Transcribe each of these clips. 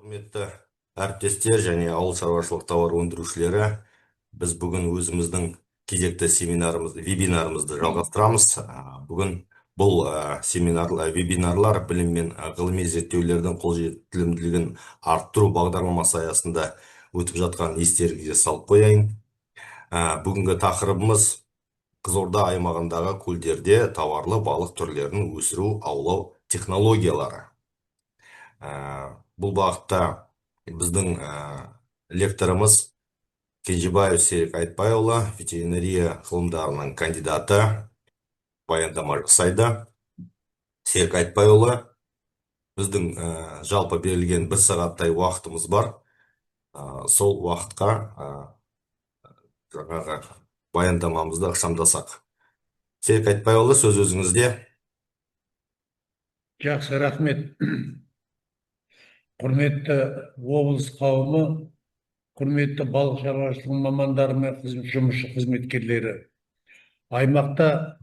Құрметті әріптестер және ауыл шаруашылық тауар өндірушілері, біз бүгін өзіміздің кезекті вебинарымызды жалғастырамыз. Бүгін бұл вебинарлар білім мен ғылыми зерттеулердің қолжетімділігін арттыру бағдарламасы аясында өтіп жатқан естеріңізге салып қояйын. Бүгінгі тақырыбымыз Қызылорда аймағындағы көлдерде тауарлы балық түрлерін өсіру, аулау технологиялары. Бұл бағытта біздің лекторымыз Кенжебаев Серік Айтбайұлы, ветеринария ғылымдарының кандидаты, баяндама жасайды. Серік Айтбайұлы, біздің жалпы берілген 1 сағаттай уақытымыз бар. Сол уақытқа жаңағы баяндамамызды ықшамдасақ. Серік Айтбайұлы, сөз өзіңізде. Жақсы, рахмет. Құрметті облыс қауымы, құрметті балық шаруашылығы мамандары мен жұмысшы қызметкерлері. Аймақта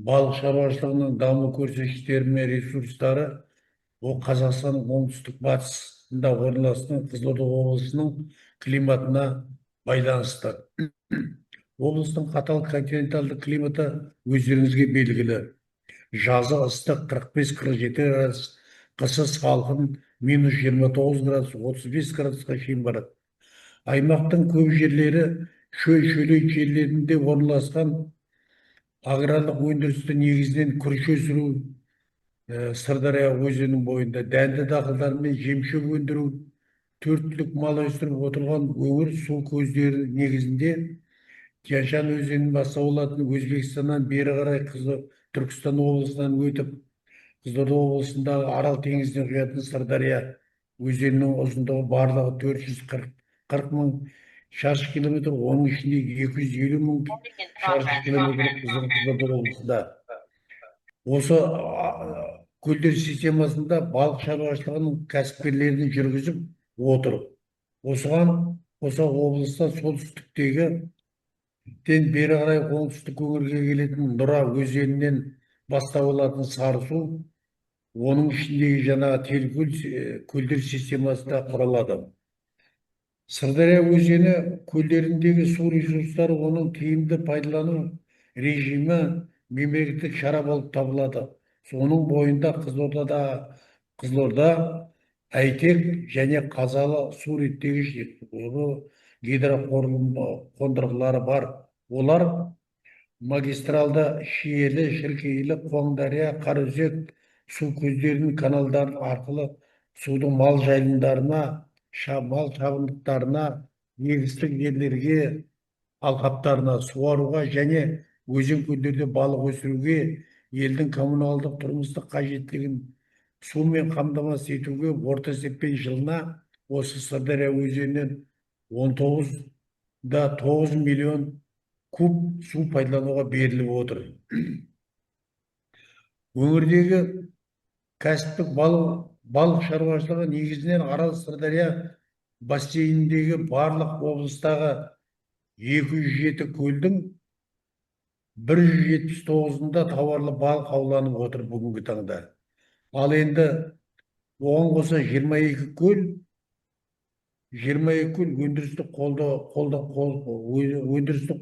балық шаруашылығының даму көрсеткіштері мен ресурстары ол Қазақстанның оңтүстік батысында орналасқан Қызылорда облысының климатына байланысты. Облыстың қатал континенталды климаты өздеріңізге белгілі. Жазы ыстық 45-47 градус, қысы салқын -29 градус, 35 градусқа шейін барады. Аймақтың көп жерлері шөлейт жерлерінде орналасқан, аграрлық өндірісті негізінен күріш өсіру, Сырдария өзенінің бойында дәнді дақылдар мен жемшөп өндіру, төрт түлік мал өсіріп отырған өңір су көздері негізінде Тянь-Шань өзенінің бастау алатын Өзбекстаннан бері қарай Түркістан облысынан өтіп, Қызылорда облысындағы Арал теңізіне құятын Сырдария өзенінің ұзындығы барлығы 440 мың шаршы километр, оның ішінде 250 мың шаршы километр Қызылорда облысында. Осы көлдер системасында балық шаруашылығының кәсіпкерлерін жүргізіп отыр. Осыған қоса облыста солтүстіктегі бері қарай оңтүстік өңірге келетін Нұра өзенінен бастау алатын Сарысу, оның ішіндегі жаңағы Телкөл көлдер системасы да құралады. Сырдария өзені көлдеріндегі су ресурстары оның тиімді пайдалану режимі мемлекеттік шара болып табылады. Соның бойында Қызылорда, Әйтек және Қазалы су реттегіш гидроқондырғылары бар. Олар магистралды Шиелі, Шіркейлі, Қоңдария, Қараөзек су көздерінің каналдары арқылы судың мал жайылымдарына, мал шабындықтарына, егістік жерлерге, алқаптарына суаруға және өзен көлдерде балық өсіруге, елдің коммуналдық тұрмыстық қажеттілігін сумен қамтамасыз етуге орта есеппен жылына осы Сырдария өзенінен 19,9 миллион куб су пайдалануға беріліп отыр. Өңірдегі кәсіптік балық шаруашылығы негізінен Арал Сырдария бассейніндегі барлық облыстағы 207 көлдің 179-ында тауарлы балық ауланып отыр бүгінгі таңда. Ал енді оған қоса 22 көл өндірістік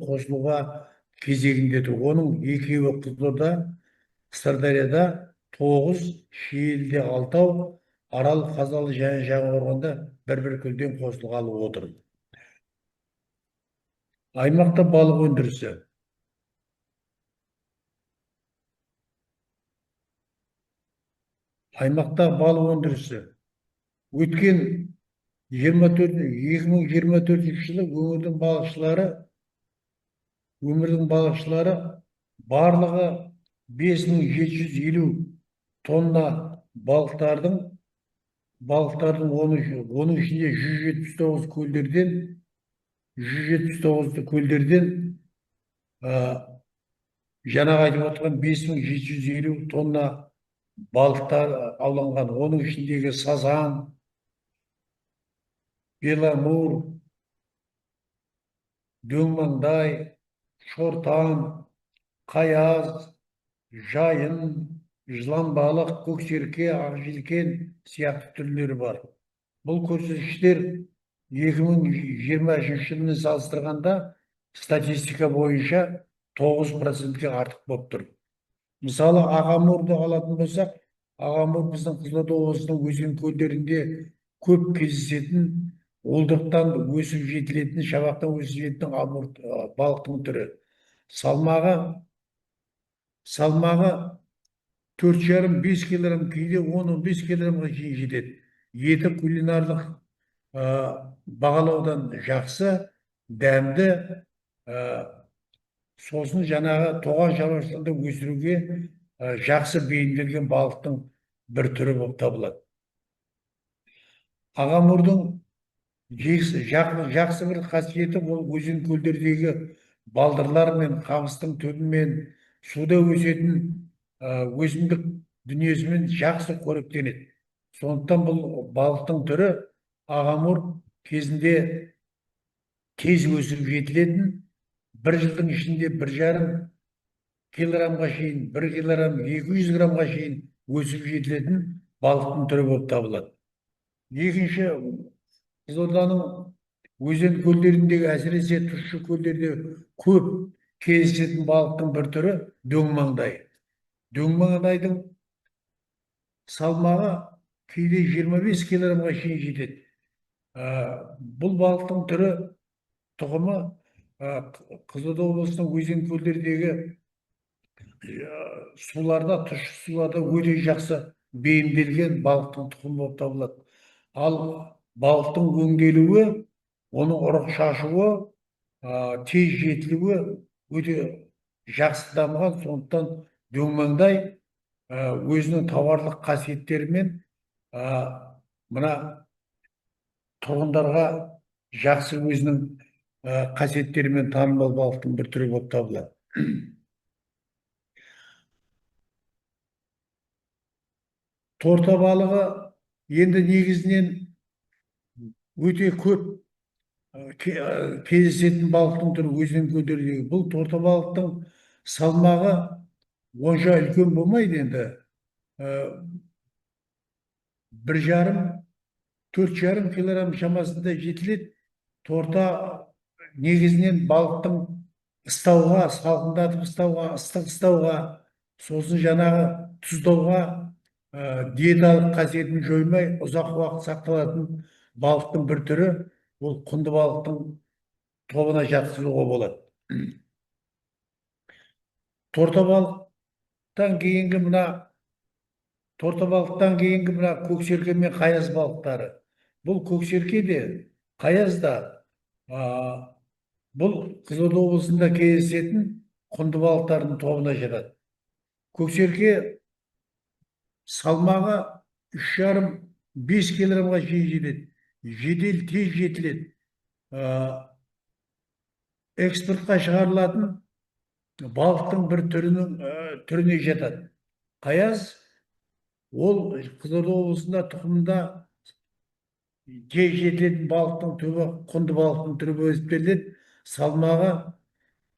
қосылуға кезегінде тұр. Оның екеуі Қызылорда, Сырдарияда 9, Шиеліде 6, Арал, Қазалы және Жаңақорғанда бір көлден қосылғалы отыр. Аймақта балық өндірісі. Өткен 2024 жылы өңірдің балықшылары барлығы 5750 тонна балықтардың оның ішінде 179 көлдерден жаңағы айтып отырған 5750 тонна балықтар ауланған. Оның ішіндегі сазан, беламур, дөңмаңдай, шортан, қаяз, жайын, жылан балық, көксерке, ақжелкен сияқты түрлері бар. бұл көрсеткіштер 2023 жылмен салыстырғанда статистика бойынша 9%-ке артық болып тұр. Мысалы, Ағамурды алатын болсақ, Ағамур біздің Қызылорда облысының өзен көлдерінде көп кездесетін, уылдырықтан өсіп жетілетін, шабақтан өсіп жететін балықтың түрі. Салмағы салмағы 4,5-5 килограмм, кейде 10-15 килограммға шейін жетеді. Еті кулинарлық бағалаудан жақсы, дәмді, сосын жаңағы тоған шаруашылығында өсіруге жақсы бейімделген балықтың бір түрі болып табылады. Ағамұрдың жақсы бір қасиеті ол өзен көлдердегі балдырлар мен қамыстың түбімен суда өсетін өсімдік дүниесімен жақсы қоректенеді. Сондықтан бұл балықтың түрі Ағамұр кезінде тез өсіп жетілетін, бір жылдың ішінде 1,5 килограммға шейін, 1 килограмм 200 граммға шейін өсіп жетілетін балықтың түрі болып табылады. Екінші, Қызылорданың өзен көлдеріндегі, әсіресе тұщы көлдерде көп кездесетін балықтың бір түрі дөңмаңдай. Дөңмаңдайдың салмағы кейде 25 килограммға шейін жетеді. Бұл балықтың түрі, тұқымы Қызылорда облысының өзен көлдердегі суларда, тұщы суларда өте жақсы бейімделген балықтың тұқымы болып табылады. Ал балықтың өңделуі, оның ұрық шашуы, тез жетілуі өте жақсы дамыған. Сондықтан дөңмаңдай өзінің тауарлық қасиеттерімен мына тұрғындарға жақсы өзінің қасиеттерімен танымал балықтың бір түрі болып табылады. Торта балығы енді негізінен өте көп кездесетін балықтың түрі өзен көлдердегі. Бұл торта балықтың салмағы онша үлкен болмайды енді. 1,5-4,5 килограмм шамасында жетіледі. Торта негізінен балықтың ыстауға, салқындатып ыстауға, ыстық ыстауға, сосын жаңағы тұздауға диеталық қасиетін жоймай ұзақ уақыт сақталатын балықтың бір түрі, ол құнды балықтың тобына жатқызуға болады. Торта балықтан кейінгі мына көксерке мен қаяз балықтары. Бұл көксерке де, қаяз да бұл Қызылорда облысында кездесетін құнды балықтардың тобына жатады. Көксерке салмағы 3,5-5 килограммға шейін жетеді. Жедел, тез жетіледі. Экспортқа шығарылатын балықтың бір түріне жатады. Қаяз ол Қызылорда облысында тұқымында тез жетілетін балықтың түбі, құнды балықтың түрі болып есептеледі. Салмағы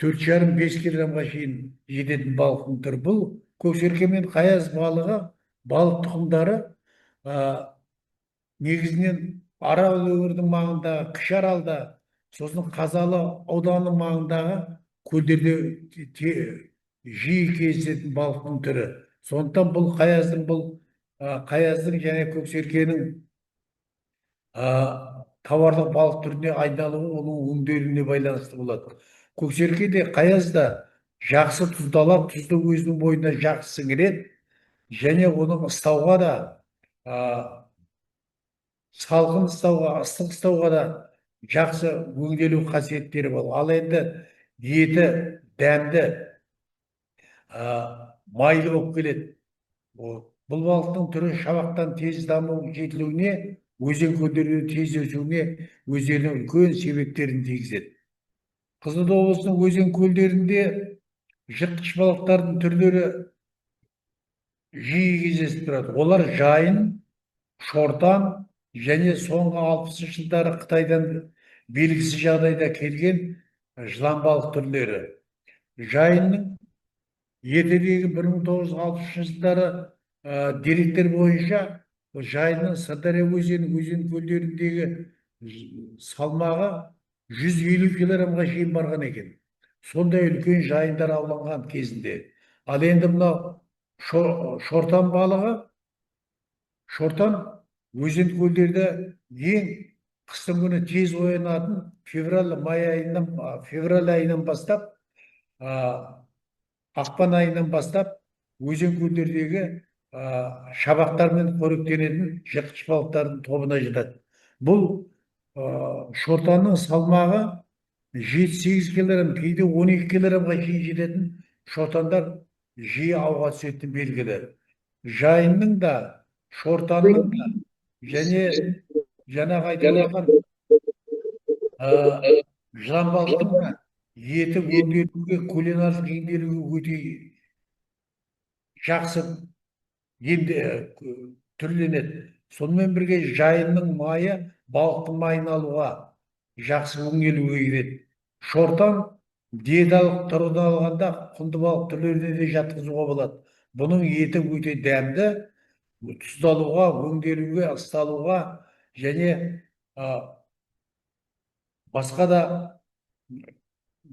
4,5-5 килограммға шейін жететін балықтың түрі. Бұл көксерке мен қаяз балығы, балық тұқымдары негізінен Арал өңірінің маңындағы Кіші Аралда, сосын Қазалы ауданының маңындағы көлдерде жиі кездесетін балықтың түрі. Сондықтан бұл қаяздың және көксеркенің тауарлық балық түріне айналуы оның өңделуіне байланысты болады. Көксерке де, қаяз да жақсы тұздалады, тұзды өзінің бойына жақсы сіңіреді, және оның ыстауға да, салқын ыстауға, ыстық ыстауға да жақсы өңделу қасиеттері бар. Ал енді еті дәмді, майлы болып келеді. Бұл балықтың түрі шабақтан тез даму жетілуіне, өзен көлдерде тез өсуіне өздерінің үлкен себептерін тигізеді. Қызылорда облысының өзен көлдерінде жыртқыш балықтардың түрлері жиі кездесіп тұрады. Олар жайын, шортан және соңғы 60 жылдары Қытайдан белгісіз жағдайда келген жылан балық түрлері. Жайынның ертедегі 1960 жылдары деректер бойынша жайының Сырдария өзен көлдеріндегі салмағы 150 килограммға шейін барған екен. Сондай үлкен жайындар ауланған кезінде. Ал енді мынау шортан балығы, шортан өзен көлдерде ең қыстың күні тез оянатын февраль айынан бастап, ақпан айынан бастап өзен көлдердегі шабақтармен қоректенетін жыртқыш балықтардың тобына жатады. Бұл шортанның салмағы 7-8 килограмм, кейде 12 килограммға шейін жететін шортандар жиі ауға түсетін белгілі. Жайынның да, шортанның да және жаңағы айтып отырған жылан балықтың да еті өңделуге, кулинарлық емделуге өте жақсы түрленеді. Сонымен бірге жайынның майы балықтың майын алуға, жақсы өңделуге келеді. Шортан диеталық тұрғыдан алғанда құнды балық түрлеріне де жатқызуға болады. Бұның еті өте дәмді, тұздалуға, өңделуге, ысталуға және басқа да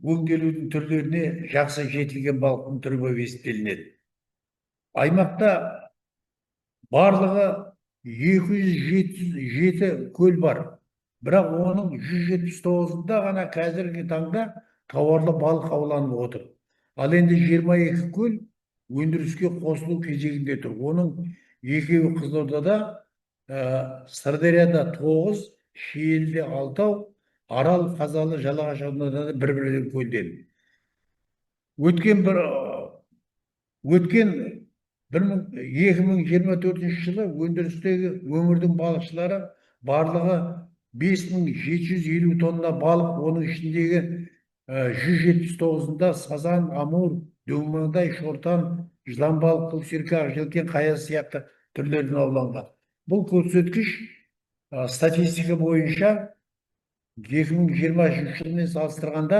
өңделудің түрлеріне жақсы жетілген балықтың түрі болып есептелінеді. Аймақта барлығы 207 көл бар. Бірақ оның 179-ында ғана қазіргі таңда тауарлы балық ауланып отыр. Ал енді 22 көл өндіріске қосылу кезегінде тұр. Оның екеуі Қызылордада, Сырдарияда 9, Шиеліде 6, Арал, Қазалы, Жалағаш аудандарында бір-бірден көлден. Өткен 2024 жылы өндірістегі өңірдің балықшылары барлығы 5750 тонна балық, оның ішіндегі 179-ында сазан, амур, дөңмаңдай, шортан, жылан балық, көксерке, ақжелкен, қая сияқты түрлерін ауланған. Бұл көрсеткіш статистика бойынша 2023 жылмен салыстырғанда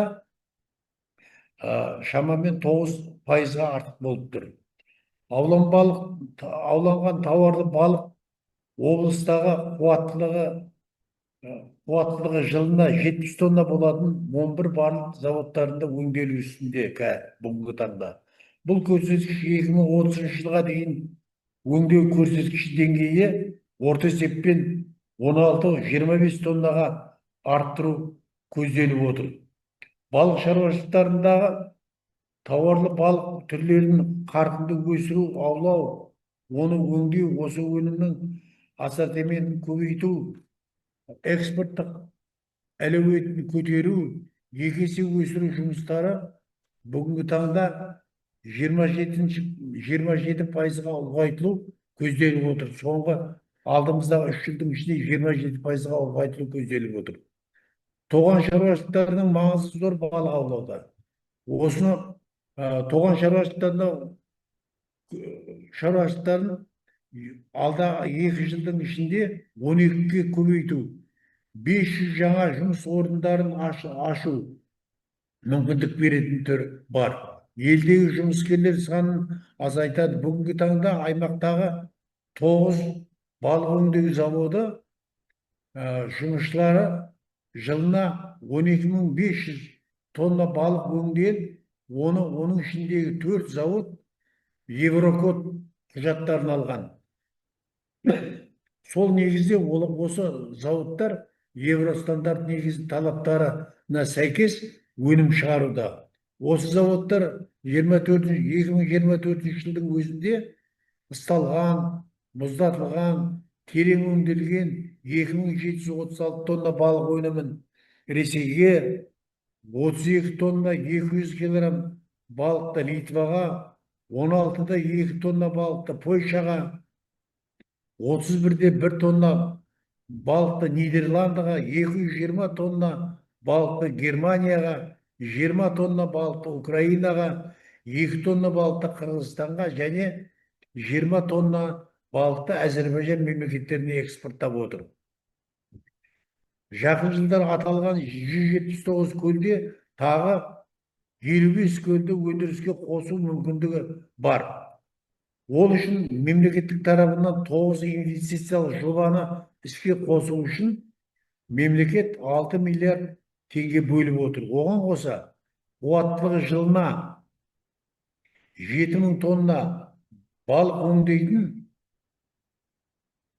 шамамен 9%-ға артық болып тұр. Ауланған тауарлы балық облыстағы қуаттылығы жылына 70 тонна болатын 11 барлық заводтарында өңделу үстінде бүгінгі таңда. Бұл көрсеткіш 2030 жылға дейін өңдеу көрсеткіш деңгейі орта есеппен 16-25 тоннаға арттыру көзделіп отыр. Балық шаруашылықтарындағы тауарлы балық түрлерін қарқынды өсіру, аулау, оны өңдеу, осы өнімнің ассортиментін көбейту, экспорттық әлеуетін көтеру, 2 есе өсіру жұмыстары бүгінгі таңда 27%-ға ұлғайтылу көзделіп отыр. Соңғы алдымыздағы 3 жылдың ішінде 27%-ға ұлғайтылу көзделіп отыр. Тоған шаруашылықтарының маңызы зор балық аулауда. Осыны тоған шаруашылықтарын алдағы 2 жылдың ішінде 12-ге көбейту, 500 жаңа жұмыс орындарын ашу мүмкіндік беретін түр бар. Елдегі жұмыскерлер санын азайтады. Бүгінгі таңда аймақтағы 9 балық өңдеу заводы жұмысшылары жылына 12.500 тонна балық өңделіп, оның ішіндегі 4 завод Еврокод құжаттарын алған. Сол негізде осы заводтар Евростандарт негізі талаптарына сәйкес өнім шығаруда. Осы заводтар 2024 жылдың өзінде ысталған, мұздатылған, терең өңделген 2736 тонна балық өнімін Ресейге, 32 тонна 200 килограмм балықты Литваға, 16-да 2 тонна балықты Польшаға, 31-де 1 тонна балықты Нидерландыға, 220 тонна балықты Германияға, 20 тонна балықты Украинаға, 2 тонна балықты Қырғызстанға және 20 тонна балықты Әзербайжан мемлекеттеріне экспорттап отыр. Жақын жылдар аталған 179 көлде тағы 55 көлді өндіріске қосу мүмкіндігі бар. Ол үшін мемлекеттік тарапынан 9 инвестициялық жобаны іске қосу үшін мемлекет 6 миллиард теңге бөліп отыр. Оған қоса қуаттылығы жылына 7.000 тонна балық өңдейтін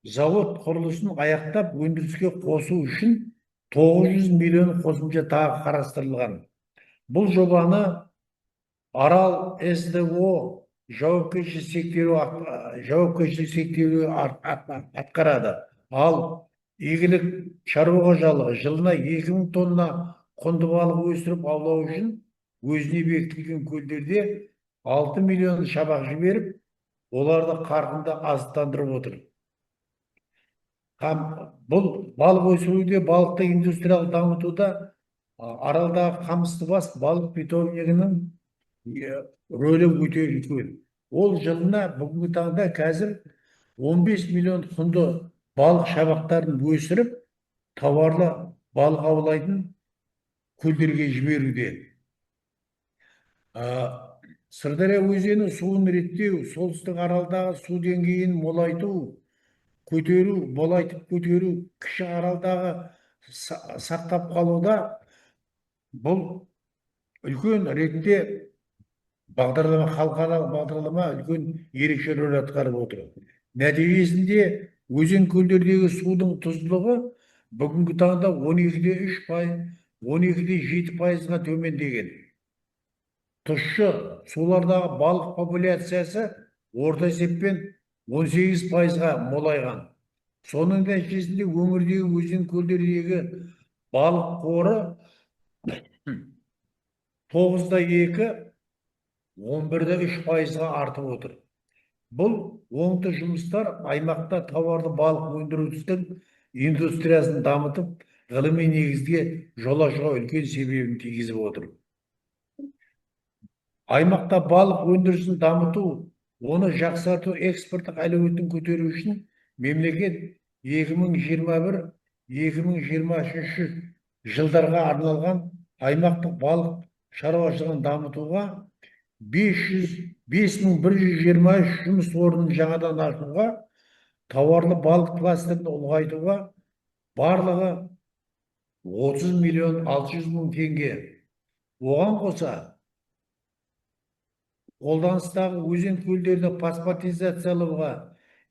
завод құрылысын аяқтап өндіріске қосу үшін 900 миллион қосымша тағы қарастырылған. Бұл жобаны Арал СДО жауапкершілік шектеулі атқарады. Ал игілік шаруа қожалығы жылына 2000 тонна құнды балық өсіріп аулау үшін өзіне бекітілген көлдерде 6 миллион шабақ жіберіп, оларды қарқынды азықтандырып отыр. Бұл балық өсіруде, балықты индустриялық дамытуда Аралдағы Қамыстыбас балық питомнигінің рөлі өте үлкен. Ол жылына бүгінгі таңда қазір 15 миллион құнды балық шабақтарын өсіріп, тауарлы балық аулайтын көлдерге жіберуде. Сырдария өзені суын реттеу, солтүстік Аралдағы су деңгейін молайтып көтеру, кіші Аралдағы сақтап қалуда бұл үлкен ретте халықаралық бағдарлама үлкен ерекше рөл атқарып отыр. Нәтижесінде өзен көлдердегі судың тұздылығы бүгінгі таңда 12,7%-ға төмендеген. Тұщы сулардағы балық популяциясы орта есеппен 18%-ға молайған. Соның нәтижесінде өңірдегі өзен көлдердегі балық қоры 9,2, 11,3%-ға артып отыр. Бұл оңды жұмыстар аймақта тауарды балық өндірудің индустриясын дамытып, ғылыми негізге жол ашуға үлкен себебін тигізіп отыр. Аймақта балық өндірісін дамыту, оны жақсарту, экспорттық әлеуетін көтеру үшін мемлекет 2021-2023 жылдарға арналған аймақтық балық шаруашылығын дамытуға 5123 жұмыс орнын жаңадан ашуға, тауарлы балық кластерін ұлғайтуға барлығы 30 миллион 600 мың теңге. Оған қоса қолданыстағы өзен көлдерді паспортизациялауға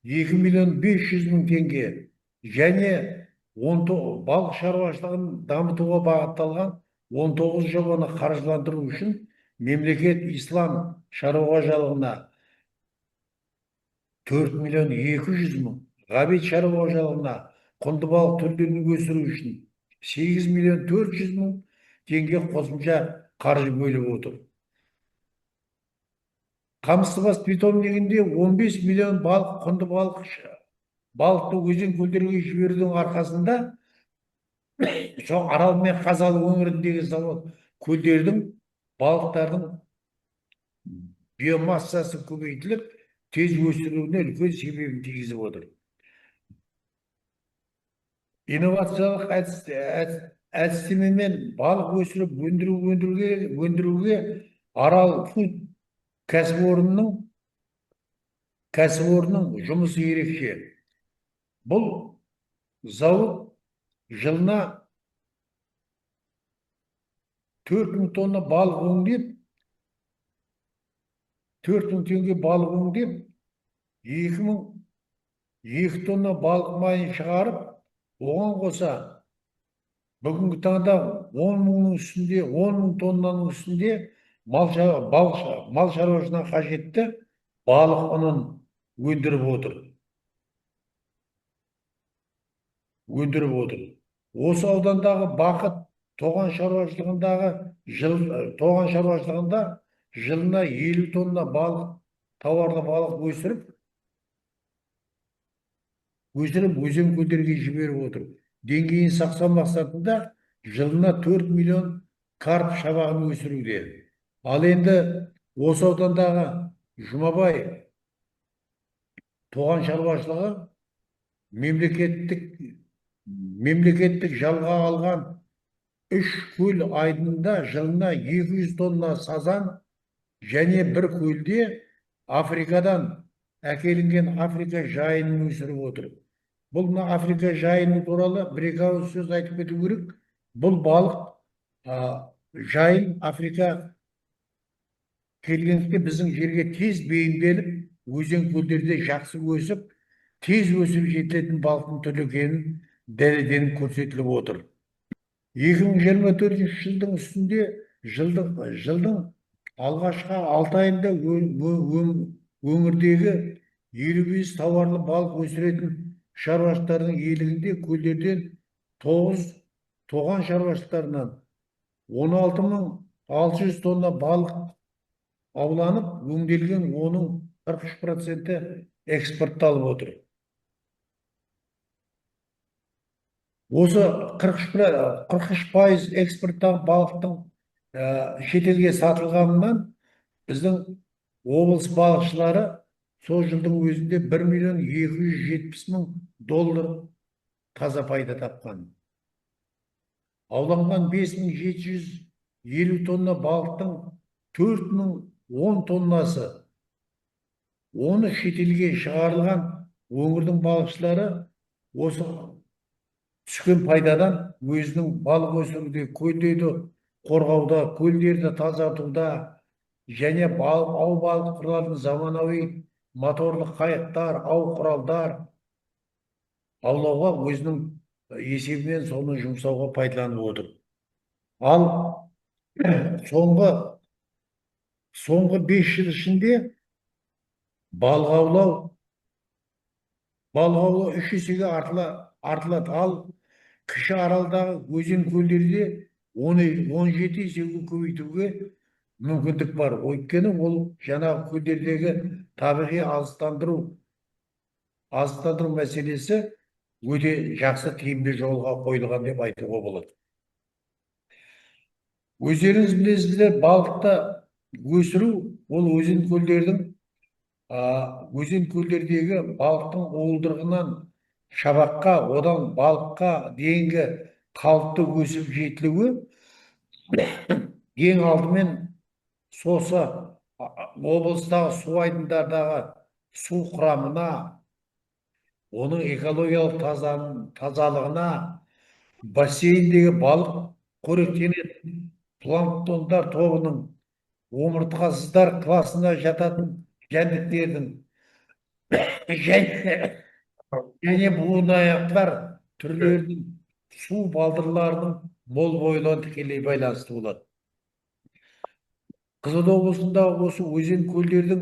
2 миллион 500 мың теңге және балық шаруашылығын дамытуға бағытталған 19 жобаны қаржыландыру үшін мемлекет ислам шаруа қожалығына 4 миллион 200 мың, ғабит шаруа қожалығына құнды балық түрлерін өсіру үшін 8 миллион 400 мың теңге қосымша қаржы бөліп отыр. Қамыстыбас питомнигінде 15 миллион құнды балықты өзен көлдерге жіберудің арқасында сол Арал мен Қазалы өңіріндегі көлдердің балықтардың биомассасы көбейтіліп, тез өсіруіне үлкен себебін тигізіп отыр. Инновациялық әдістемемен балық өсіріп өндіруге Арал Фуд кәсіпорнының жұмысы ерекше. Бұл зауыт жылына 4000 тонна балық өңдеп, 4000 теңге балық өңдеп, 2002 тонна балық майын шығарып, оған қоса бүгінгі таңда 10 мың тоннаның үстінде мал шаруашылығына қажетті балық ұнын өндіріп отыр. Осы аудандағы Бақыт тоған шаруашылығында жылына 50 тонна тауарлы балық өсіріп өзен көлдерге жіберіп отыр. Деңгейін сақтау мақсатында жылына 4 миллион карп шабағын өсіруде. Ал енді осы аудандағы Жұмабай тоған шаруашылығы мемлекеттік жалға алған 3 көл айдынында жылына 200 тонна сазан және бір көлде Африкадан әкелінген Африка жайынын өсіріп отыр. Бұл мына Африка жайыны туралы бір-екі ауыз сөз айтып кету керек. Бұл балық жайын Африка келгендікте біздің жерге тез бейімделіп, өзен көлдерде жақсы өсіп, тез өсіп жетілетін балықтың түрі екенін дәлелденіп көрсетіліп отыр. 2024 жылдың үстінде жылдың алғашқы 6 айында өңірдегі 55 тауарлы балық өсіретін шаруашылықтардың иелігінде көлдерден 9 тоған шаруашылықтарынан 16.600 тонна балық ауланып, өңделген оның 43% экспортталып отыр. Осы 43% экспорттағы балықтың шетелге сатылғанынан біздің облыс балықшылары сол жылдың өзінде 1.270.000 доллар таза пайда тапқан. Ауланған 5.750 тонна балықтың 4.010 тоннасы оны шетелге шығарылған. Өңірдің балықшылары осы түскен пайдадан өзінің балық өсіруде, көлдерді қорғауда, көлдерді тазартуда және ау балық құралын заманауи моторлы қайықтар, ау құралдар аулауға өзінің есебінен соны жұмсауға пайдаланып отыр. Ал соңғы 5 жыл ішінде балық аулау 3 есеге артылады. Ал кіші аралдағы өзен көлдерде 17 есеге көбейтуге мүмкіндік бар. Өйткені ол жаңағы көлдердегі табиғи азықтандыру мәселесі өте жақсы тиімді жолға қойылған деп айтуға болады. Өздеріңіз білесіздер, балықты өсіру ол өзен көлдердегі балықтың уылдырығынан шабаққа, одан балыққа дейінгі қалыпты өсіп жетілуі ең алдымен сосы облыстағы су айдындардағы су құрамына, оның экологиялық тазалығына, бассейндегі балық қоректенетін планктондар тобының омыртқасыздар класына жататын жәндіктердің және буынаяқтар түрлерінің су балдырларының мол болуына тікелей байланысты болады. Қызылорда облысындағы осы өзен көлдердің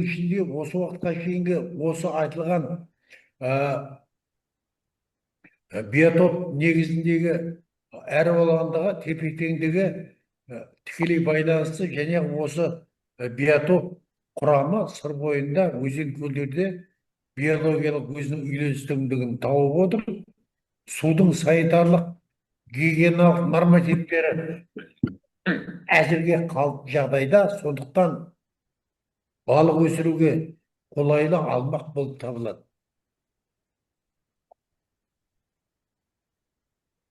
ішінде осы уақытқа шейінгі осы айтылған биотоп негізіндегі әр алаңдағы тепе-теңдігі тікелей байланысты және осы биотоп құрамы сыр бойында өзен көлдерде биологиялық өзінің үйлесімділігін тауып отыр. Судың санитарлық гигиеналық нормативтері әзірге қалыпты жағдайда, сондықтан балық өсіруге қолайлы алмақ болып табылады.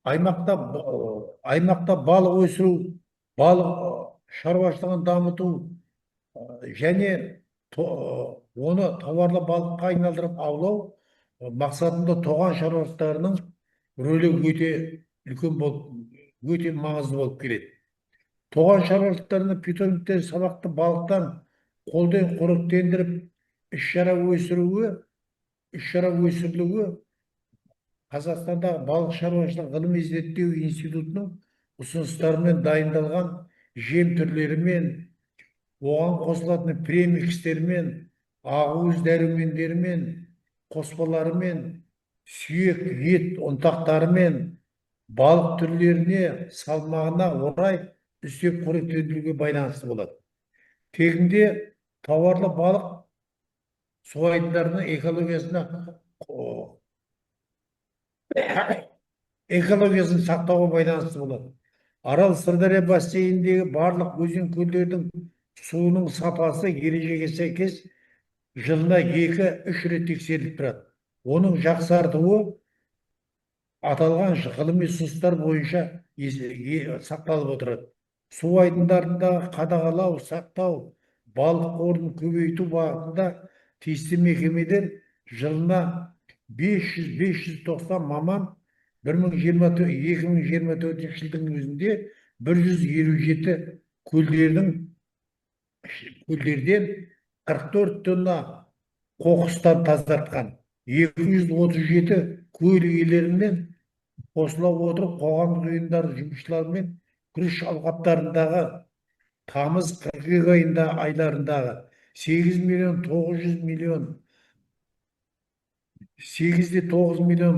Аймақта балық өсіру, балық шаруашылығын дамыту және оны тауарлы балыққа айналдырып аулау мақсатында тоған шаруашылықтарының рөлі өте маңызды болып келеді. Тоған шаруашылықтарының питомниктер сабақты балықтан қолдан қоректендіріп іс-шара өсірілуі Қазақстандағы балық шаруашылық ғылыми зерттеу институтының ұсыныстарымен дайындалған жем түрлерімен, оған қосылатын премикстермен, ақуыз дәрумендерімен, қоспаларымен, сүйек, ет ұнтақтарымен, балық түрлеріне, салмағына орай үстеп қоректендіруге байланысты болады. Тегінде тауарлы балық су айдындарының экологиясын сақтауға байланысты болады. Арал Сырдария бассейніндегі барлық өзен көлдердің суының сапасы ережеге сәйкес жылына 2-3 рет тексеріліп тұрады. Оның жақсартуы аталған ғылыми ұсыныстар бойынша сақталып отырады. Су айдындарындағы қадағалау, сақтау, балық қорын көбейту бағытында тиісті мекемеден жылына 500-590 маман 2024 жылдың өзінде 157 көлдердің көлдерден 44 тонна қоқыстан тазартқан. 237 көл иелерімен қосыла отырып қоғамдық ұйымдар жұмысшыларымен күріш алқаптарындағы тамыз қыркүйек айларындағы 8,9 миллион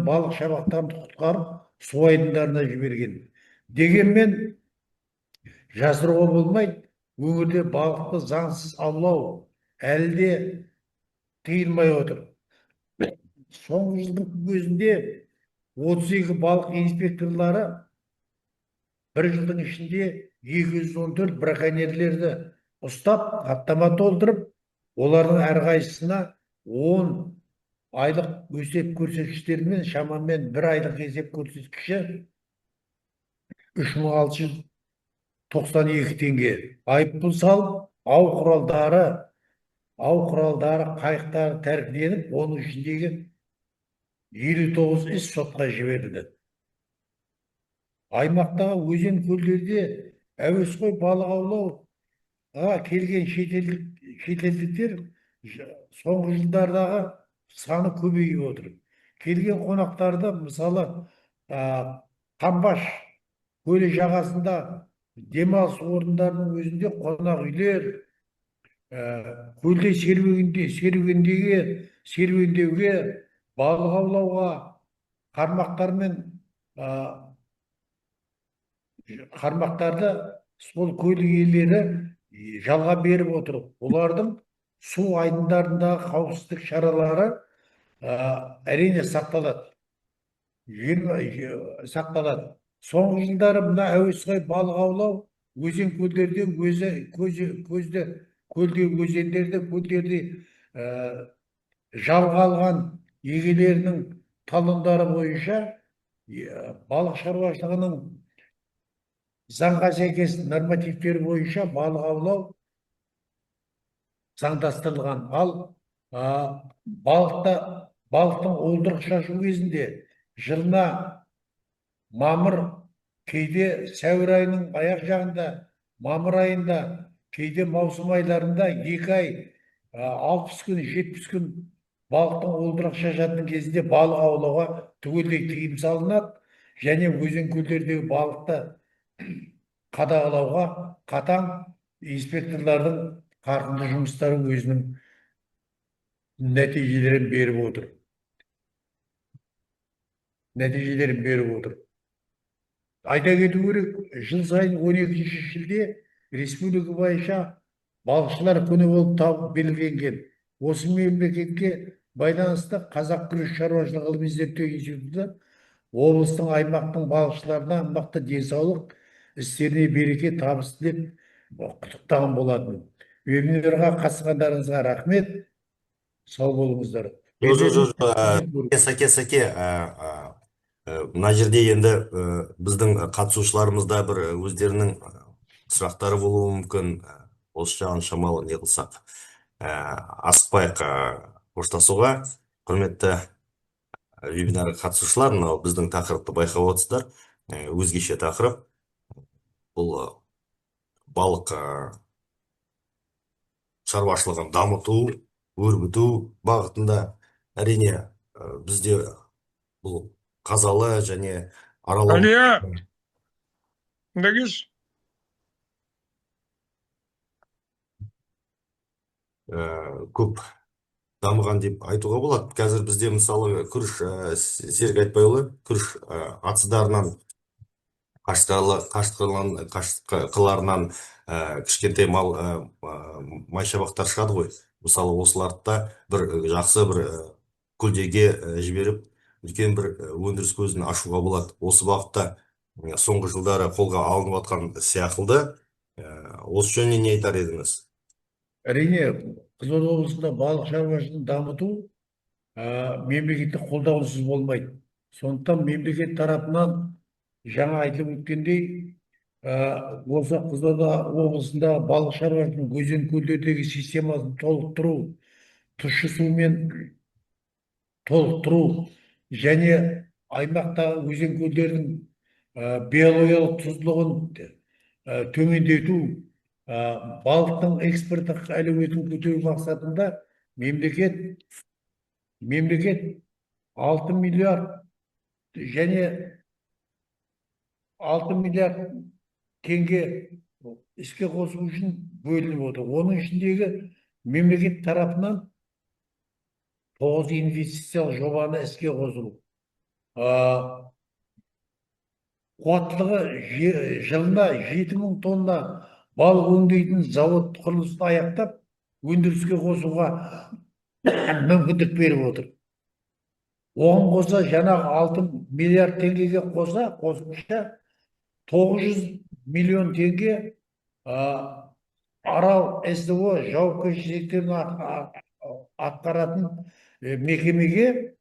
балық шабақтарын құтқарып су айдындарына жіберген. Дегенмен жасыруға болмайды, өңірде балықты заңсыз аулау әлі де тыйылмай отыр. Соңғы жылдың өзінде 32 балық инспекторлары бір жылдың ішінде 214 браконьерлерді ұстап, хаттама толтырып, олардың әрқайсысына 10 айлық есеп көрсеткіштермен шамамен 1 айлық есеп көрсеткіші 3692 теңге айыппұл салып, ау құралдары, қайықтары тәркіленіп, оның ішіндегі 59 іс сотқа жіберілді. Аймақтағы өзен көлдерде әуесқой балық аулауға келген шетелдіктер соңғы жылдардағы саны көбейіп отыр. Келген қонақтарды, мысалы, Қамбаш көлі жағасында демалыс орындарының өзінде қонақ үйлер, көлде серуендеуге, балық аулауға қармақтарды сол көл иелері жалға беріп отыр. Олардың су айдындарындағы қауіпсіздік шаралары әрине сақталады. Соңғы жылдары мына әуесқой балық аулау өзен көлдерде, көлдерде жалға алған егелерінің талондары бойынша балық шаруашылығының заңға сәйкес нормативтері бойынша балық аулау заңдастырылған. Ал балықтың уылдырық шашу кезінде жылына мамыр, кейде сәуір айының аяқ жағында, мамыр айында, кейде маусым айларында 2 ай, 60 күн, 70 күн балықтың уылдырық шашатын кезінде балық аулауға түгелдей тыйым салынады, және өзен көлдердегі балықты қадағалауға қатаң инспекторлардың қарқынды жұмыстары өзінің нәтижелерін беріп отыр. Айта кету керек, жыл сайын 12 шілде республика бойынша балықшылар күні болып тауып белгіленген. Осы мемлекетке байланысты Қазақ күріш шаруашылығы ғылыми-зерттеу институты облыстың, аймақтың балықшыларына мықты денсаулық, істеріне береке, табыс тілеп құттықтаған болатын. Вебинарға қатысқандарыңызға рахмет. Сау болыңыздар. Сәке. Мына жерде енді біздің қатысушыларымызда бір өздерінің сұрақтары болуы мүмкін. Осы жағын шамалы не қылсақ, асықпайық қоштасуға. Құрметті вебинар қатысушылар, мынау біздің тақырыпты байқап отырсыздар. Өзгеше тақырып. Бұл балық шаруашылығын дамыту, өрбіту бағытында. Әрине, бізде бұл қазалы және аралау көп дамыған деп айтуға болады. Қазір бізде мысалы күріш, Серік Айтбайұлы, күріш атыздарынан, қашқыларынан кішкентай майшабақтар шығады ғой. Мысалы осыларды бір жақсы бір көлдерге жіберіп, үлкен бір өндіріс көзін ашуға болады. Осы бағытта соңғы жылдары қолға алынып жатқан сияқтылды. Осы жөнінде не айтар едіңіз? Әрине, Қызылорда облысында балық шаруашылығын дамыту мемлекеттік қолдаусыз болмайды. Сондықтан мемлекет тарапынан жаңа айтылып өткендей осы Қызылорда облысында балық шаруашылығының өзен көлдердегі системасын толықтыру, тұщы сумен толықтыру және аймақтағы өзен көлдердің биологиялық тұздылығын төмендету, балықтың экспорттық әлеуетін көтеру мақсатында мемлекет мемлекет 6 миллиард және 6 миллиард теңге іске қосу үшін бөлініп отыр. Оның ішіндегі мемлекет тарапынан 9 инвестициялық жобаны іске қосу. Қуаттылығы жылына 7.000 тонна балық өңдейтін завод құрылысын аяқтап, өндіріске қосуға мүмкіндік беріп отыр. Оған қоса жаңағы 6 миллиард теңгеге қосымша 900 миллион теңге Арал СТО жауапкершіліктерін атқаратын мекемеге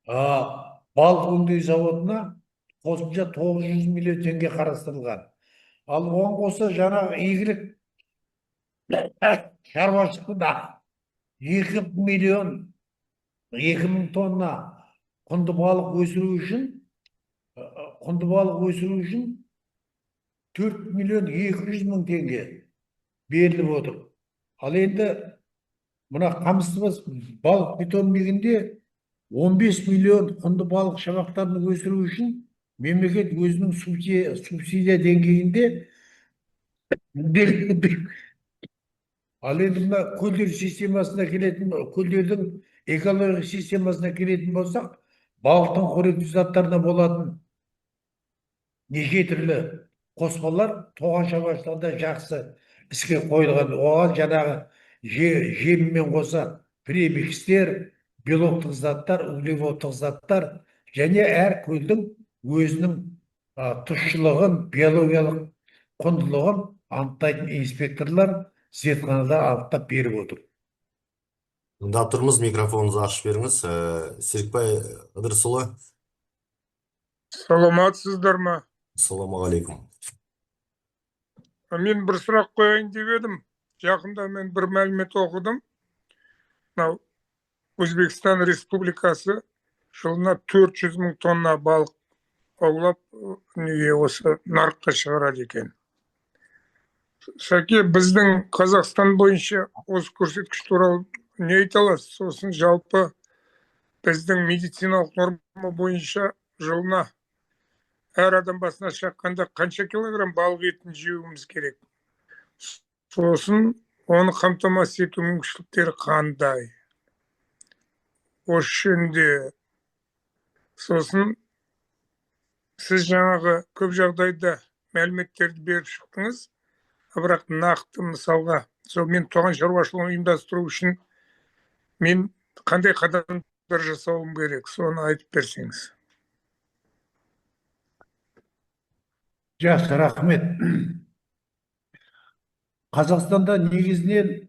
балық өңдеу заводына қосымша 900 миллион теңге қарастырылған. Ал оған қоса жаңағы игілік шаруашылығында 2.000 тонна құнды балық өсіру үшін 4.200.000 теңге беріліп отыр. Ал енді мына Қамыстыбас балық питомнигінде 15 миллион құнды балық шабақтарын өсіру үшін мемлекет өзінің субсидия деңгейінде ал енді мына көлдер системасына келетін, көлдердің экологиялық системасына келетін болсақ, балықтың қоректі заттарына болатын неше түрлі қоспалар тоған шаруашылығында жақсы іске қойылған. Оған жаңағы жеммен қоса премикстер, белоктық заттар, углеводтық заттар және әр көлдің өзінің тұщылығын, биологиялық құндылығын анықтайтын инспекторлар зертханада анықтап беріп отыр. Тыңдап тұрмыз, микрофоныңызды ашып беріңіз. Серікбай Ыдырысұлы. Саламатсыздар ма? Ассалаумағалейкум. Мен бір сұрақ қояйын деп едім. Жақында мен бір мәлімет оқыдым. Өзбекстан Республикасы жылына 400.000 тонна балық аулап, осы нарыққа шығарады екен. Шәке, біздің Қазақстан бойынша осы көрсеткіш туралы не айта аласыз? Сосын жалпы біздің медициналық норма бойынша жылына әр адам басына шаққанда қанша килограмм балық етін жеуіміз керек? Сосын оны қамтамасыз ету мүмкіншіліктері қандай? Осы жөнінде. Сосын сіз жаңағы көп жағдайда мәліметтерді беріп шықтыңыз, бірақ нақты мысалға, мен тоған шаруашылығын ұйымдастыру үшін мен қандай қадамдар жасауым керек, соны айтып берсеңіз. Жақсы, рахмет. Қазақстанда негізінен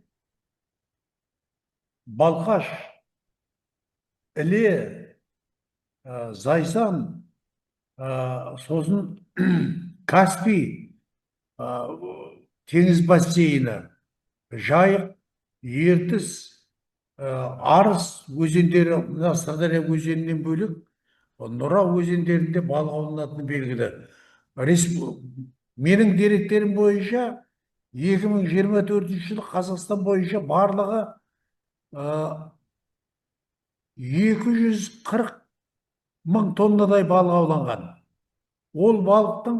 балқаш, іле, зайсан, сосын Каспий теңіз бассейні, Жайық, Ертіс, Арыс өзендері, мына Сырдария өзенінен бөлек Нұра өзендерінде балық ауланатыны белгілі. Менің деректерім бойынша 2024 жылы Қазақстан бойынша барлығы 240.000 тоннадай балық ауланған. Ол балықтың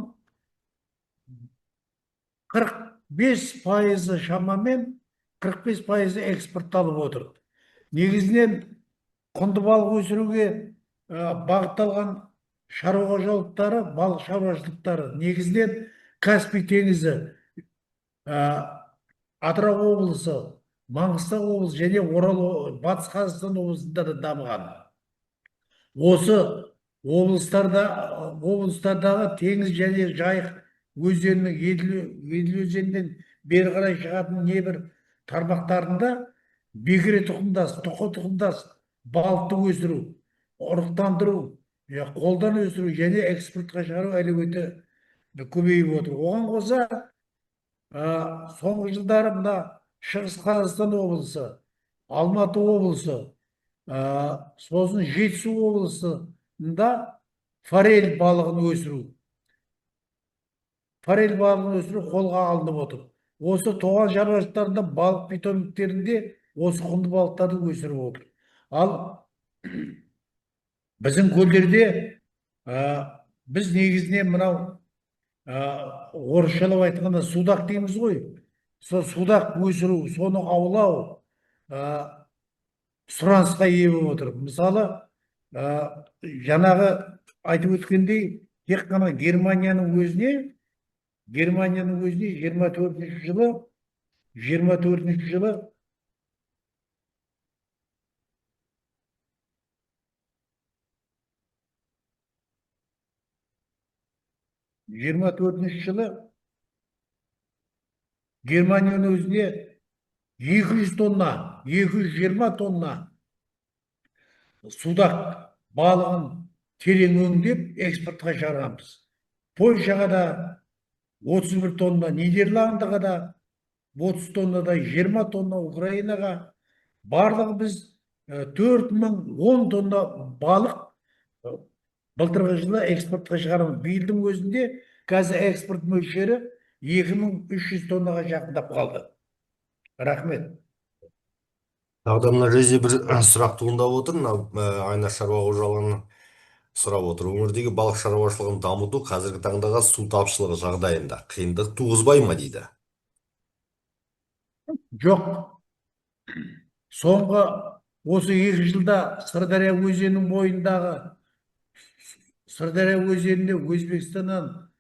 45% шамамен 45% экспортталып отыр. Негізінен құнды балық өсіруге бағытталған шаруа қожалықтары, балық шаруашылықтары негізінен Каспий теңізі, Атырау облысы, Маңғыстау облысы және Орал, Батыс Қазақстан облысында да дамыған. Осы облыстардағы теңіз және Жайық өзенінің Еділ өзенінен бері қарай шығатын небір тармақтарында бекіре тұқымдас, тұқы тұқымдас балықты өсіру, ұрықтандыру, қолдан өсіру және экспортқа шығару әлеуеті көбейіп отыр. Оған қоса соңғы жылдары мына Шығыс Қазақстан облысы, Алматы облысы, сосын Жетісу облысында форель балығын өсіру қолға алынып отыр. Осы тоған шаруашылықтарында балық питомниктерінде осы құнды балықтарды өсіріп отыр. Ал біздің көлдерде біз негізінен мынау орысшалап айтқанда судақ дейміз ғой. Сол судақ өсіру, соны аулау сұранысқа ие болып отыр. Мысалы, жаңағы айтып өткендей, тек қана Германияның өзіне 24-ші жылы Германияның өзіне 220 тонна судақ балығын терең өңдеп экспортқа шығарамыз. Польшаға да 31 тонна, Нидерландыға да 30 тоннада, 20 тонна Украинаға, барлығы біз 4010 тонна балық былтырғы жылы экспортқа шығарамыз. Биылдың өзінде қазір экспорт мөлшері 2300 тоннаға жақындап қалды. Рахмет. Тағы да мына жерде бір сұрақ туындап отыр. Айнаш шаруа қожалығының сұрап отыр. Өңірдегі балық шаруашылығын дамыту қазіргі таңдағы су тапшылығы жағдайында қиындық туғызбай ма дейді. Жоқ. Соңғы осы 2 жылда Сырдария өзенінің бойындағы Сырдария өзеніне Өзбекстаннан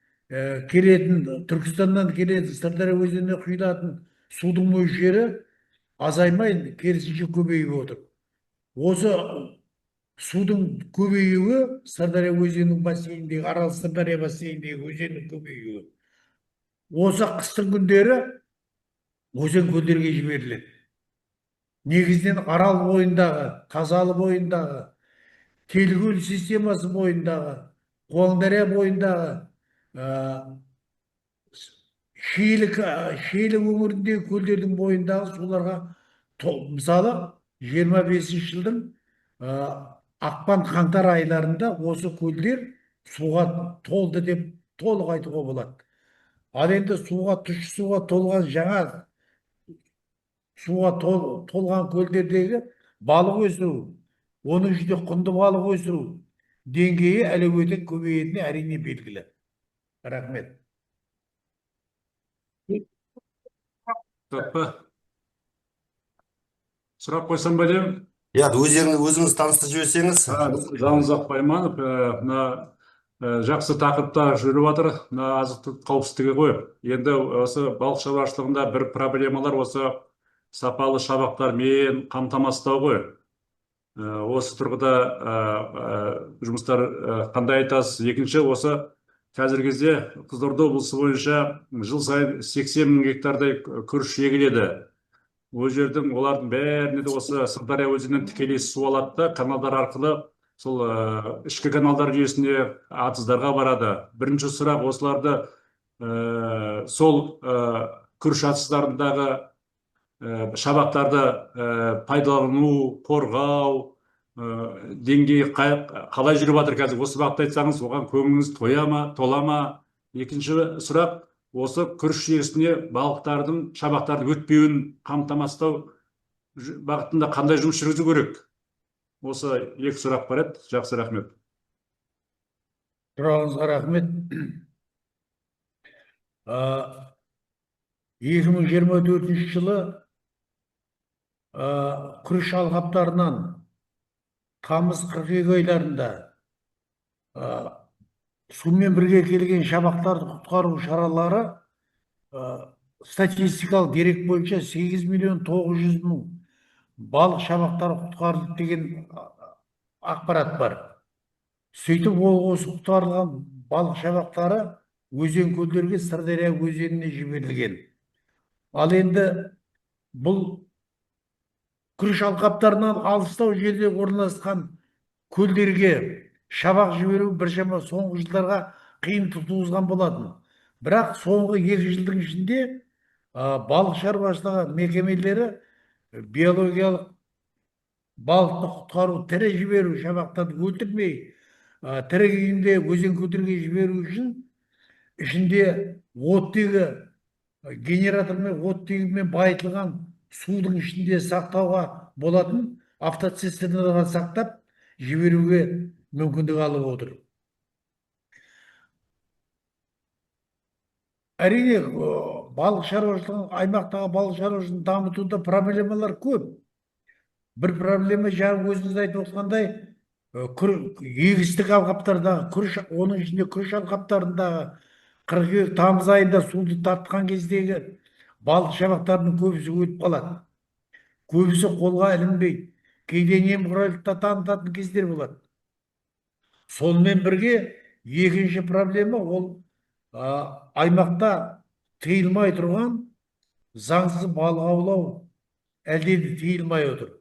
келетін, Түркістаннан келетін Сырдария өзеніне құйылатын судың мөлшері азаймай, керісінше көбейіп отыр. Осы судың көбеюі Сырдария өзенінің бассейніндегі, Арал Сырдария бассейніндегі өзеннің көбеюі. Осы қыстың күндері өзен көлдерге жіберіледі. Негізінен Арал бойындағы, Қазалы бойындағы, Келкөл системасы бойындағы, Қуаңдария бойындағы, Шиелі өңіріндегі көлдердің бойындағы суларға, мысалы 25 жылдың ақпан-қаңтар айларында осы көлдер суға толды деп толық айтуға болады. Ал енді тұщы суға толған толған көлдердегі балық өсіру, оның ішінде құнды балық өсіру деңгейі әлеуеті көбейетіні әрине белгілі. Рахмет. Сұрақ қойсам ба деймін? Өзіңіз таныстырып жіберсеңіз. Жанұзақ Байманов, жақсы тақырыпта жүріп жатыр, азық-түлік қауіпсіздігі ғой. Енді осы балық шаруашылығында бір проблемалар осы сапалы шабақтармен қамтамасыздау ғой. Осы тұрғыда жұмыстар қандай айтасыз? Екінші, осы қазіргі кезде Қызылорда облысы бойынша жыл сайын 80 мың гектардай күріш егіледі. Ол жердің олардың бәріне де осы Сырдария өзенінен тікелей су алады да, каналдар арқылы сол ішкі каналдар жүйесіне атыздарға барады. Бірінші сұрақ, осыларды сол күріш атыздарындағы шабақтарды пайдалану, қорғау деңгейі қалай жүріп жатыр қазір? Осы бағытта айтсаңыз, оған көңіліңіз тола ма? Екінші сұрақ, осы күріш жүйесіне балықтардың, шабақтардың өтпеуін қамтамасыздау бағытында қандай жұмыс жүргізу керек? Осы екі сұрақ бар еді. Жақсы, рахмет. Сұрағыңызға рахмет. 2024 жылы күріш алқаптарынан тамыз 42 айларында сумен бірге келген шабақтарды құтқару шаралары статистикалық дерек бойынша 8.900.000 балық шабақтары құтқарылды деген ақпарат бар. Сөйтіп, осы құтқарылған балық шабақтары өзен көлдерге Сырдария өзеніне жіберілген. Ал енді бұл күріш алқаптарынан алыстау жерде орналасқан көлдерге шабақ жіберу біршама соңғы жылдарға қиын туғызған болатын. Бірақ соңғы 2 жылдың ішінде балық шаруашылығы мекемелері биологиялық балықты құтқару, тірі жіберу, шабақтарды өлтірмей, тірі күйінде өзен көлдерге жіберу үшін ішінде оттегі генератормен оттегімен байытылған судың ішінде сақтауға болатын автоцистерналарға сақтап жіберуге мүмкіндік алып отыр. Әрине, балық шаруашылығын, аймақтағы балық шаруашылығын дамытуда проблемалар көп. Бір проблема жаңа өзіңіз айтып отқандай, егістік алқаптардағы күріш, оның ішінде күріш алқаптарындағы қыркүйек тамыз айында суды тартқан кездегі балық шабақтарының көбісі өліп қалады. Көбісі қолға ілінбейді. Кейде немқұрайлылықта танытатын кездер болады. Сонымен бірге екінші проблема ол аймақта тыйылмай тұрған заңсыз балық аулау әлде де тыйылмай отыр.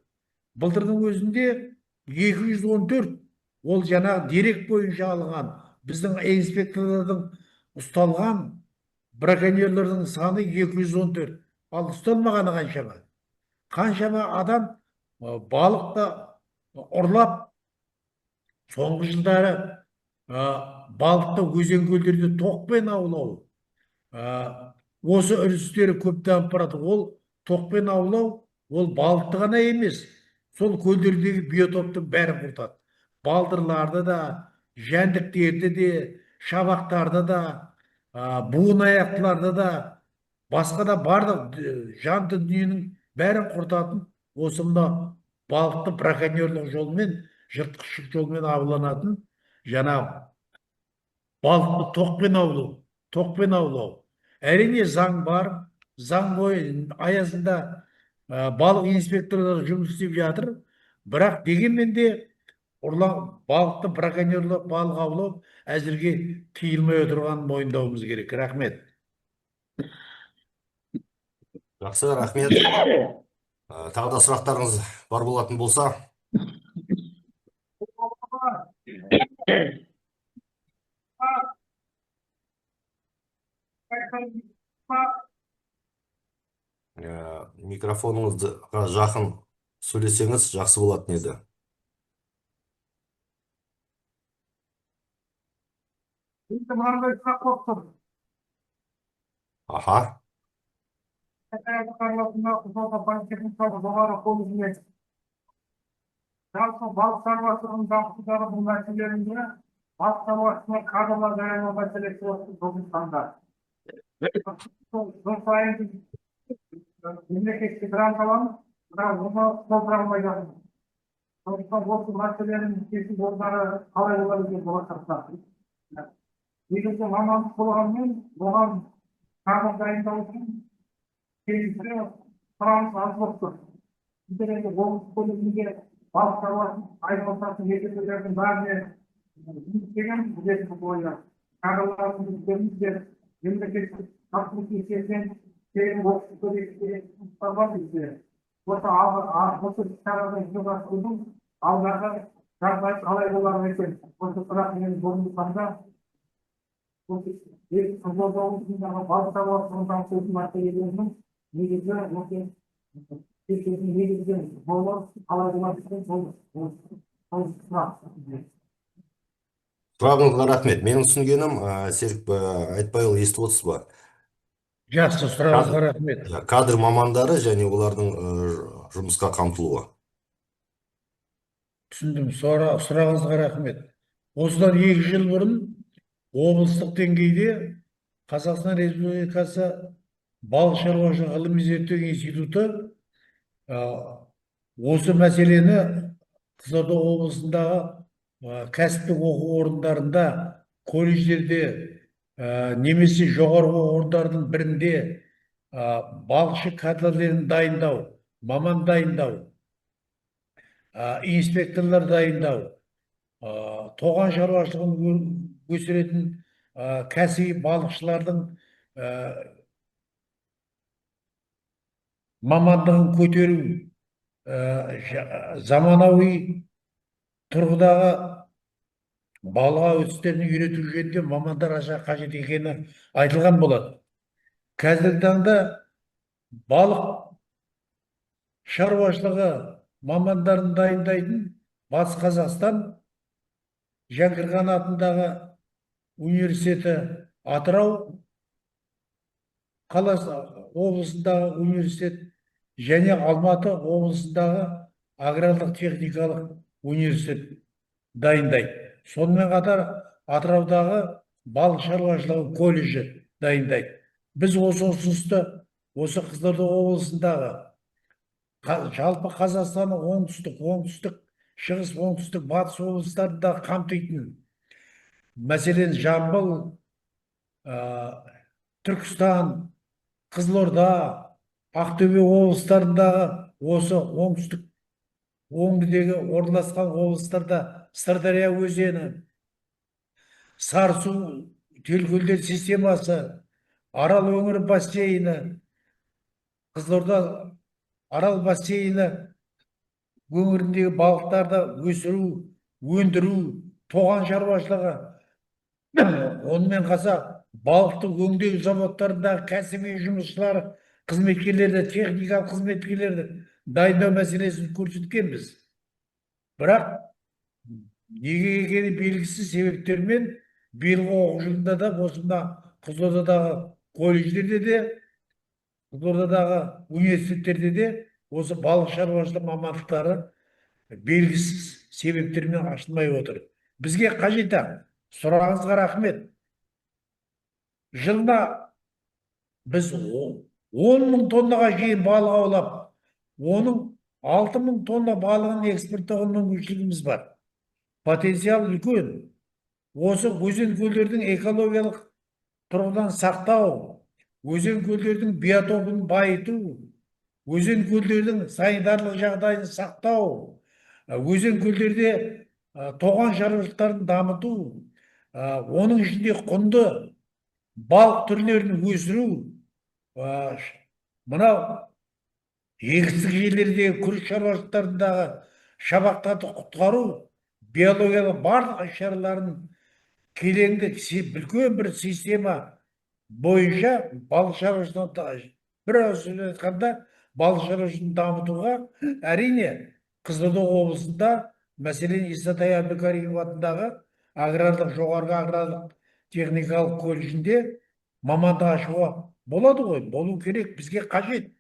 Былтырдың өзінде 214 ол жаңағы дерек бойынша алынған біздің инспекторлардың ұсталған браконьерлердің саны 214. Ал ұсталмағаны қаншама? Қаншама адам балықты ұрлап, соңғы жылдары балықты өзен көлдерде тоқпен аулау, осы үрдістері көп дамып барады. Ол тоқпен аулау, ол балықты ғана емес, сол көлдердегі биотоптың бәрін құртады. Балдырларды да, жәндіктерді де, шабақтарды да, буын аяқтыларды да, басқа да барлық жан дүниенің бәрін құртатын осы мына балықты браконьерлік жолмен, жыртқыштық жолмен ауланатын жаңағы балықты тоқпен аулау. Әрине заң бар, заң аясында балық инспекторлары жұмыс істеп жатыр. Бірақ дегенмен де балықты браконьерлік балық аулау әзірге тыйылмай отырғанын мойындауымыз керек. Рахмет. Жақсы, рахмет. Тағы да сұрақтарыңыз бар болатын болса. Микрофоныңызға жақын сөйлесеңіз жақсы болатын еді. Мынандай сұрақ болып тұр. Аха. Жалпы балық шаруашылығын дамытудағы бұл мәселелерінде балық шаруашылығына кадрлар даярлау мәселесі осы бүгінгі таңда. Жыл сайын мемлекеттік грант аламыз, бірақ оны толтыра алмай жатырмыз. Сондықтан осы мәселенің шешу жолдары қалай болады деп болашақта. Негізгі мамандық болғанмен, оған кадр дайындау үшін келесі сұраныс аз болып тұр. Біздер енді облыс көлемінде балық шаруашылығымен айналысатын мекемелердің бәріне жұмыстеген біздердің бойы кадрларымызды өздеріңіздер мемлекеттік тапсырыс есебінен тегін оқыту керек жұмыстар бар бізде. Осы шарадан жүзеге асырудың алдағы жағдай қалай болар екен? Осы сұрақ менің бүгінгі таңда Қызылорда облысындағы балық шаруашылығын дамытудың мәселелерінің негізгі шешудің негізгі жолы қалай болады екен? Сол сұрақ. Сұрағыңызға рахмет. Менің түсінгенім, Серік Айтбайұлы, естіп отырсыз ба? Жақсы, сұрағыңызға рахмет. Кадр мамандары және олардың жұмысқа қамтылуы. Түсіндім, сұрағыңызға рахмет. Осыдан 2 жыл бұрын облыстық деңгейде Қазақстан Республикасы балық шаруашылығы ғылыми зерттеу институты осы мәселені Қызылорда облысындағы кәсіптік оқу орындарында, колледждерде немесе жоғарғы оқу орындардың бірінде балықшы кадрларын дайындау, маман дайындау, инспекторлар дайындау, тоған шаруашылығын өсіретін кәсіби балықшылардың мамандығын көтеру, заманауи тұрғыдағы балға өстерін үйрету жөнінде мамандар аса қажет екені айтылған болады. Қазіргі таңда балық шаруашылығы мамандарын дайындайтын Батыс Қазақстан Жәңгірхан атындағы университеті, Атырау қаласы облысындағы университет және Алматы облысындағы аграрлық техникалық университет дайындайды. Сонымен қатар Атыраудағы балық шаруашылығы колледжі дайындайды. Біз осы ұсынысты осы Қызылорда облысындағы жалпы Қазақстанның оңтүстік, шығыс, оңтүстік, батыс облыстарында қамтитын, мәселен Жамбыл, Түркістан, Қызылорда, Ақтөбе облыстарындағы осы оңтүстік өңірдегі орналасқан облыстарда Сырдария өзені, Сарысу телкөлдер системасы, Арал өңірі бассейні, Қызылорда Арал бассейні өңіріндегі балықтарды өсіру, өндіру, тоған шаруашылығы, онымен қоса балықты өңдеу заводтарындағы кәсіби жұмысшылар, қызметкерлерді, техникалық қызметкерлерді дайындау мәселесін көрсеткенбіз. Бірақ неге екені белгісіз себептермен биылғы оқу жылында да осында Қызылордадағы колледждерде де, Қызылордадағы университеттерде де осы балық шаруашылығы мамандықтары белгісіз себептермен ашылмай отыр. Бізге қажет. Сұрағыңызға рахмет. Жылына біз 10.000 тоннаға дейін балық аулап, оның 6.000 тонна балығын экспорттауға мүмкіншілігіміз бар. Потенциал үлкен. Осы өзен көлдердің экологиялық тұрғыдан сақтау, өзен көлдердің биотопын байыту, өзен көлдердің санитарлық жағдайын сақтау, өзен көлдерде тоған шаруашылықтарын дамыту, оның ішінде құнды балық түрлерін өсіру, мынау егістік жерлердегі күріш шаруашылықтарындағы шабақтарды құтқару, биологиялық барлық іс-шараларын келеңді үлкен бір система бойынша балық шаруашылығын, бір сөзбен айтқанда, балық шаруашылығын дамытуға әрине Қызылорда облысында, мәселен Исатай Әбдікәрімов атындағы жоғарғы аграрлық техникалық колледжінде мамандық ашуға болады ғой, болу керек, бізге қажет.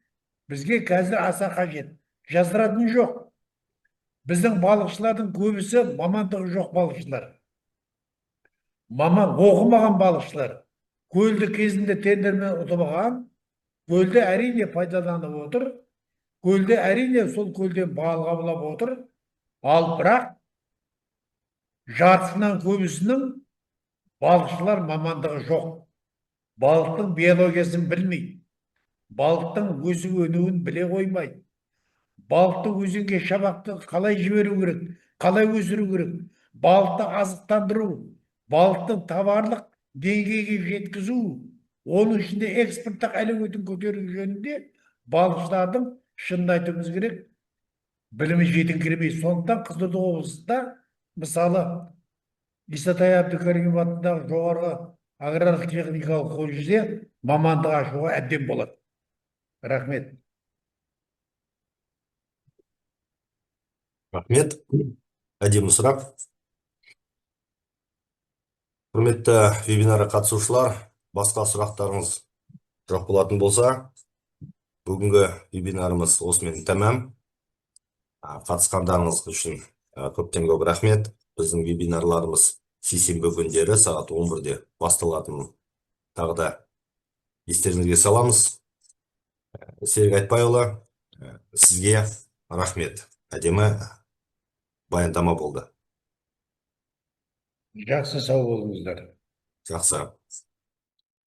Бізге қазір аса қажет. Жасыратыны жоқ. Біздің балықшылардың көбісі мамандығы жоқ балықшылар. Маман оқымаған балықшылар. Көлді кезінде тендермен ұтып алған, көлді әрине пайдаланып отыр, көлді әрине сол көлден балық аулап отыр, ал бірақ жартысынан көбісінің балықшылар мамандығы жоқ. Балықтың биологиясын білмейді. Балықтың өсіп-өнуін біле қоймайды. Балықты өзенге шабақты қалай жіберу керек, қалай өсіру керек, балықты азықтандыру, балықтың товарлық деңгейге жеткізу, оның ішінде экспорттық әлеуетін көтеру жөнінде балықшылардың, шынын айтуымыз керек, білімі жетіңкіремейді. Сондықтан Қызылорда облысында, мысалы, Исатай Әбдікәрімов атындағы жоғарғы аграрлық техникалық колледжде мамандық ашуға әбден болады. Рахмет. Рахмет. Әдемі сұрақ. Құрметті вебинарға қатысушылар, басқа сұрақтарыңыз жоқ болатын болса, бүгінгі вебинарымыз осымен тәмам. Қатысқандарыңыз үшін көптен көп рахмет. Біздің вебинарларымыз сейсенбі күндері сағат 11-де басталатынын тағы да естеріңізге саламыз. Серік Айтбайұлы, сізге рахмет. Әдемі баяндама болды. Жақсы, сау болыңыздар. Жақсы.